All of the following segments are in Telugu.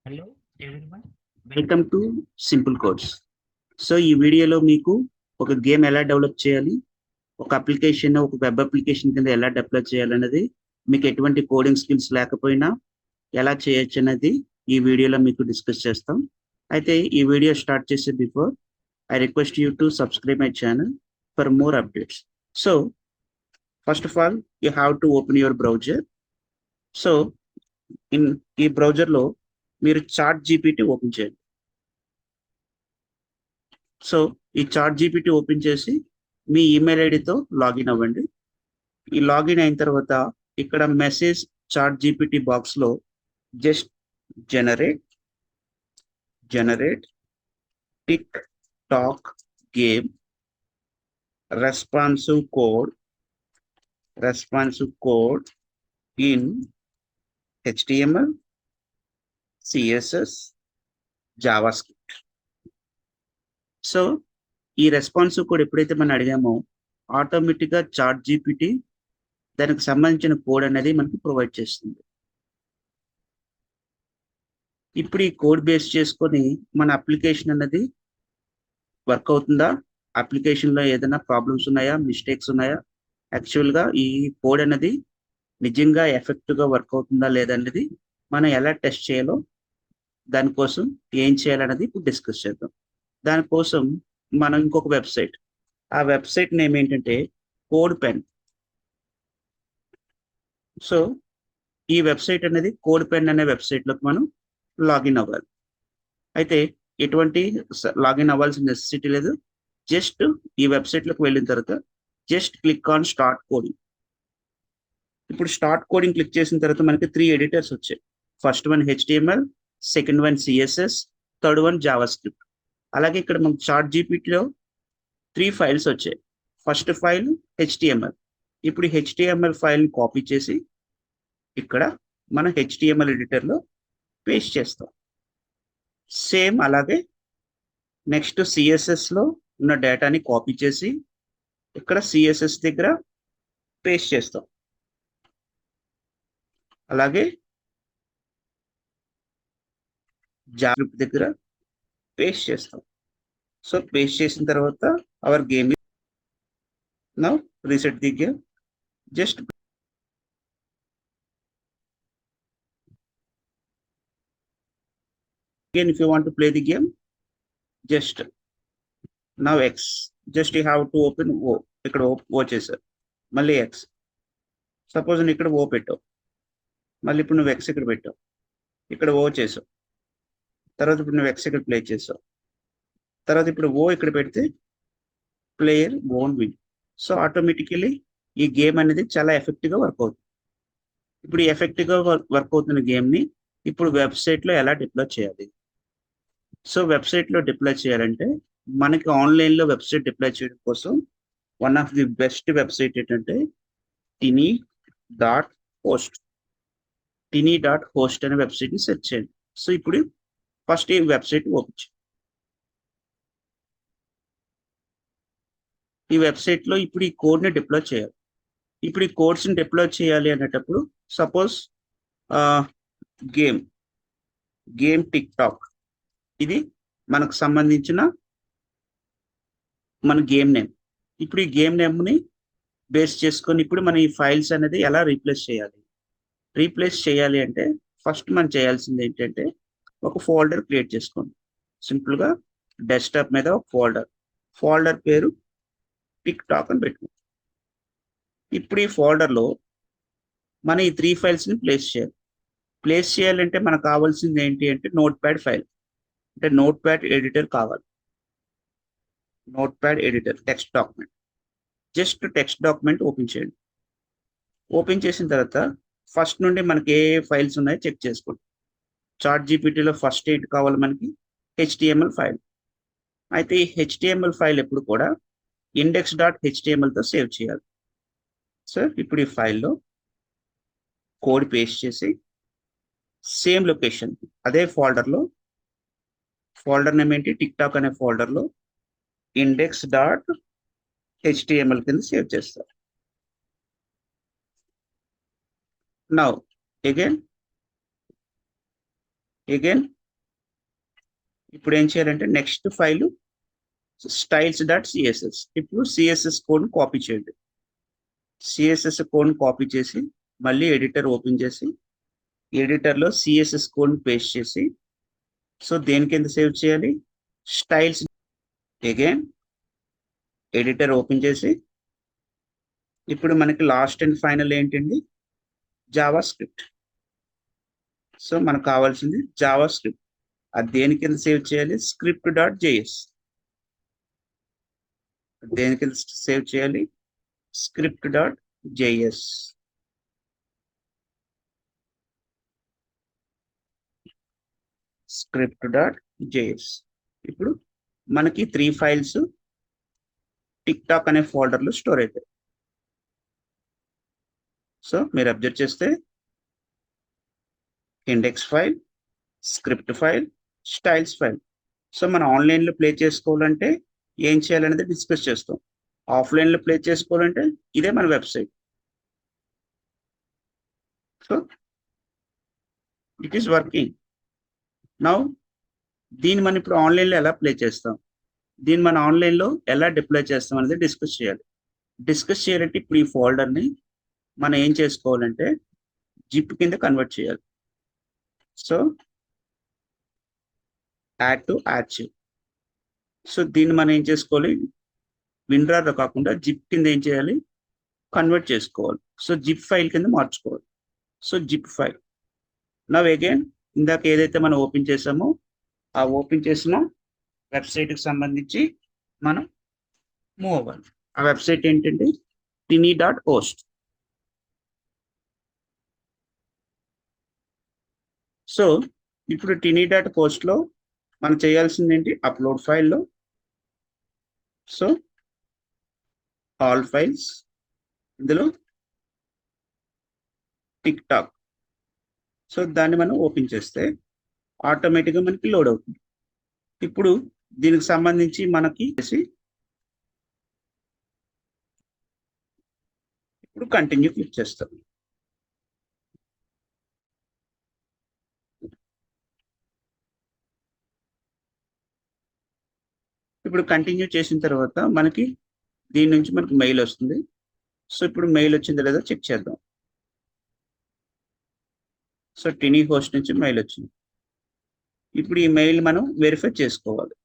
Hello everyone, welcome to simple codes. So ఈ వీడియోలో మీకు ఒక గేమ్ ఎలా డెవలప్ చేయాలి, ఒక అప్లికేషన్ ఒక వెబ్ అప్లికేషన్ కింద ఎలా డెవలప్ చేయాలన్నది, మీకు ఎటువంటి కోడింగ్ స్కిల్స్ లేకపోయినా ఎలా చేయొచ్చు అనేది ఈ వీడియోలో మీకు డిస్కస్ చేస్తాం. అయితే ఈ వీడియో స్టార్ట్ చేసే before I request you to subscribe my channel for more updates. So first of all you have to open your browser. So ఈ బ్రౌజర్లో మీరు చాట్ జీపీటీ ఓపెన్ చేయండి. సో ఈ చాట్ జీపీటీ ఓపెన్ చేసి మీ ఈమెయిల్ ఐడితో లాగిన్ అవ్వండి. ఈ లాగిన్ అయిన తర్వాత ఇక్కడ మెసేజ్ చాట్ జీపీటీ బాక్స్లో just generate tick talk game responsive code in HTML, CSS, JavaScript. So ఈ రెస్పాన్సివ్ కోడ్ ఎప్పుడైతే మనం అడిగామో ఆటోమేటిక్గా చాట్ జీపీటీ దానికి సంబంధించిన కోడ్ అనేది మనకి ప్రొవైడ్ చేస్తుంది. ఇప్పుడు ఈ కోడ్ బేస్ చేసుకొని మన అప్లికేషన్ అనేది వర్క్ అవుతుందా, అప్లికేషన్లో ఏదైనా ప్రాబ్లమ్స్ ఉన్నాయా, మిస్టేక్స్ ఉన్నాయా, యాక్చువల్గా ఈ కోడ్ అనేది నిజంగా ఎఫెక్టివ్గా వర్క్ అవుతుందా లేదనేది మనం ఎలా టెస్ట్ చేయాలో, దానికోసం ఏం చేయాలనేది ఇప్పుడు డిస్కస్ చేద్దాం. దానికోసం మనం ఇంకొక వెబ్సైట్, ఆ వెబ్సైట్ నేమ్ ఏంటంటే కోడ్ పెన్. సో ఈ వెబ్సైట్ అనేది కోడ్ పెన్ అనే వెబ్సైట్లోకి మనం లాగిన్ అవ్వాలి. అయితే ఎటువంటి లాగిన్ అవ్వాల్సిన నెసెసిటీ లేదు. జస్ట్ ఈ వెబ్సైట్లోకి వెళ్ళిన తర్వాత just click on start coding. ఇప్పుడు స్టార్ట్ కోడింగ్ క్లిక్ చేసిన తర్వాత మనకి 3 ఎడిటర్స్ వచ్చాయి. First one HTML, second one CSS, third one JavaScript. అలాగే ఇక్కడ మనకు చాట్ జీపీటీలో 3 ఫైల్స్ వచ్చాయి. First file HTML. ఇప్పుడు HTML ఫైల్ కాపీ చేసి ఇక్కడ మన HTML ఎడిటర్లో పేస్ట్ చేస్తాం. సేమ్ అలాగే నెక్స్ట్ CSSలో ఉన్న డేటాని కాపీ చేసి ఇక్కడ CSS దగ్గర పేస్ట్ చేస్తాం. అలాగే జావాస్క్రిప్ట్ దగ్గర పేస్ట్ చేస్తాం. సో పేస్ట్ చేసిన తర్వాత our game now reset the game. Just again if you want to play the game, just now X, just you have to open O. ఇక్కడ O చేశారు, మళ్ళీ X. సపోజ్ నువ్వు ఇక్కడ O పెట్టావు, మళ్ళీ ఇప్పుడు నువ్వు X ఇక్కడ పెట్టావు, ఇక్కడ O చేసావు, తర్వాత ఇప్పుడు నువ్వు X ఇక్కడ ప్లే చేసావు, తర్వాత ఇప్పుడు O ఇక్కడ పెడితే player won't win. So automatically ఈ గేమ్ అనేది చాలా ఎఫెక్టివ్గా వర్క్ అవుతుంది. ఇప్పుడు ఈ ఎఫెక్టివ్గా వర్క్ అవుతున్న గేమ్ని ఇప్పుడు వెబ్సైట్లో ఎలా డిప్లాయ్ చేయాలి? సో వెబ్సైట్లో డిప్లాయ్ చేయాలంటే మనకి ఆన్లైన్లో వెబ్సైట్ డిప్లాయ్ చేయడం కోసం one of the best website ఏంటంటే tiny.host అనే వెబ్సైట్ని సెర్చ్ చేయండి. సో ఇప్పుడు ఫస్ట్ ఈ వెబ్సైట్ ఓపెన్ చేయండి. ఈ వెబ్సైట్లో ఇప్పుడు ఈ కోడ్ని డిప్లాయ్ చేయాలి. ఇప్పుడు ఈ కోడ్స్ని డిప్లాయ్ చేయాలి అనేటప్పుడు సపోజ్ గేమ్ టిక్ టాక్, ఇది మనకు సంబంధించిన మన గేమ్ నేమ్. ఇప్పుడు ఈ గేమ్ నేమ్ని బేస్ చేసుకొని ఇప్పుడు మన ఈ ఫైల్స్ అనేది ఎలా రీప్లేస్ చేయాలి అంటే ఫస్ట్ మనం చేయాల్సింది ఏంటంటే ఒక ఫోల్డర్ క్రియేట్ చేసుకోండి. సింపుల్గా డెస్క్టాప్ మీద ఒక ఫోల్డర్ పేరు టిక్ టాక్ అని పెట్టుకోండి. ఇప్పుడు ఈ ఫోల్డర్లో మన ఈ 3 ఫైల్స్ని ప్లేస్ చేయాలంటే మనకు కావాల్సింది ఏంటి అంటే నోట్ ప్యాడ్ ఫైల్, అంటే నోట్ ప్యాడ్ ఎడిటర్ కావాలి. Note pad editor text document, just text document open చేయండి. ఓపెన్ చేసిన తర్వాత ఫస్ట్ నుండి మనకి ఏ ఫైల్స్ ఉన్నాయో చెక్ చేసుకోండి. చాట్ జీపీటీలో ఫస్ట్ ఏంటి కావాలి మనకి? HTML file. అయితే ఈ HTML ఫైల్ ఎప్పుడు కూడా index.htmlతో సేవ్ చేయాలి. సో ఇప్పుడు ఈ ఫైల్లో కోడ్ పేస్ట్ చేసి సేమ్ లొకేషన్ అదే ఫోల్డర్లో, ఫోల్డర్ నేమ్ ఏంటి టిక్ టాక్ అనే ఫోల్డర్లో index.html కింద సేవ్ చేస్తారు. నౌ again ఇప్పుడు ఏం చేయాలంటే నెక్స్ట్ ఫైల్ styles.css. ఇప్పుడు సిఎస్ఎస్ కోడ్ కాపీ చేయండి. సిఎస్ఎస్ కోడ్ కాపీ చేసి మళ్ళీ ఎడిటర్ ఓపెన్ చేసి ఎడిటర్లో సిఎస్ఎస్ కోడ్ పేస్ట్ చేసి సో దేని కింద సేవ్ చేయాలి, స్టైల్స్. అగైన్ ఎడిటర్ ఓపెన్ చేసి ఇప్పుడు మనకి లాస్ట్ అండ్ ఫైనల్ ఏంటండి, జావా స్క్రిప్ట్. సో మనకు కావాల్సింది జావా స్క్రిప్ట్. అది దేని కింద సేవ్ చేయాలి, script.js. దేని కింద సేవ్ చేయాలి, script.js. script.js. ఇప్పుడు మనకి 3 ఫైల్స్ టిక్ టాక్ అనే ఫోల్డర్లో స్టోర్ అవుతాయి. సో మీరు అబ్జర్వ్ చేస్తే index file, script file, styles file. So మనం ఆన్లైన్లో ప్లే చేసుకోవాలంటే ఏం చేయాలనేది డిస్కస్ చేస్తాం. ఆఫ్లైన్లో ప్లే చేసుకోవాలంటే ఇదే మన website. So it is working now. దీన్ని మనం ఇప్పుడు ఆన్లైన్లో ఎలా ప్లే చేస్తాం, దీన్ని మనం ఆన్లైన్లో ఎలా డిప్లాయ్ చేస్తాం అనేది డిస్కస్ చేయాలి. డిస్కస్ చేయాలంటే ఇప్పుడు ఈ ఫోల్డర్ని మనం ఏం చేసుకోవాలంటే జిప్ కింద కన్వర్ట్ చేయాలి. So add to archive. So దీన్ని మనం ఏం చేసుకోవాలి, విన్రార్లో కాకుండా జిప్ కింద ఏం చేయాలి, కన్వర్ట్ చేసుకోవాలి. సో జిప్ ఫైల్ కింద మార్చుకోవాలి. So zip file. Now again ఇందాక ఏదైతే మనం ఓపెన్ చేసామో ఆ ఓపెన్ చేసిన వెబ్సైట్కి సంబంధించి మనం మూవ్ అవ్వాలి. ఆ వెబ్సైట్ ఏంటంటే tiny.host. సో ఇప్పుడు tiny.hostలో మనం చేయాల్సింది ఏంటి, అప్లోడ్ ఫైల్లో సో ఆల్ ఫైల్స్, ఇందులో టిక్ టాక్. సో దాన్ని మనం ఓపెన్ చేస్తే ఆటోమేటిక్గా మనకి లోడ్ అవుతుంది. ఇప్పుడు దీనికి సంబంధించి మనకి ఇప్పుడు కంటిన్యూ క్లిక్ చేస్తాం. ఇప్పుడు కంటిన్యూ చేసిన తర్వాత మనకి దీని నుంచి మనకి మెయిల్ వస్తుంది. సో ఇప్పుడు మెయిల్ వచ్చిందో లేదో చెక్ చేద్దాం. సో టినీ హోస్ట్ నుంచి మెయిల్ వచ్చింది. ఇప్పుడు ఈ మెయిల్ మనం వెరిఫై చేసుకోవాలి.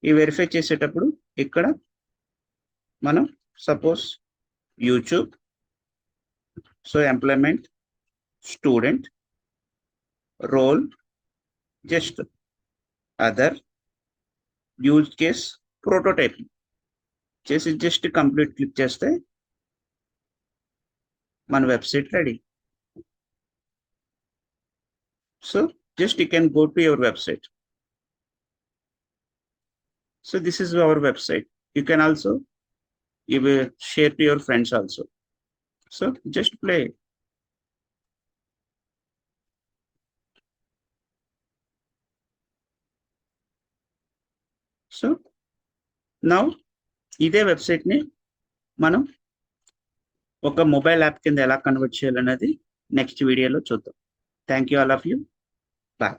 ఈ వెరిఫై చేసేటప్పుడు ఇక్కడ మనం suppose YouTube, so employment, student, role, just other, use case, prototyping చేసి జస్ట్ కంప్లీట్ క్లిక్ చేస్తే మన website ready. So just you can go to your website. So this is our website. You can also share to your friends also. So just play. So now ఇదే వెబ్సైట్ ని మనం ఒక మొబైల్ యాప్ కింద ఎలా కన్వర్ట్ చేయాలనేది నెక్స్ట్ వీడియోలో చూద్దాం. Thank you all of you. Bye.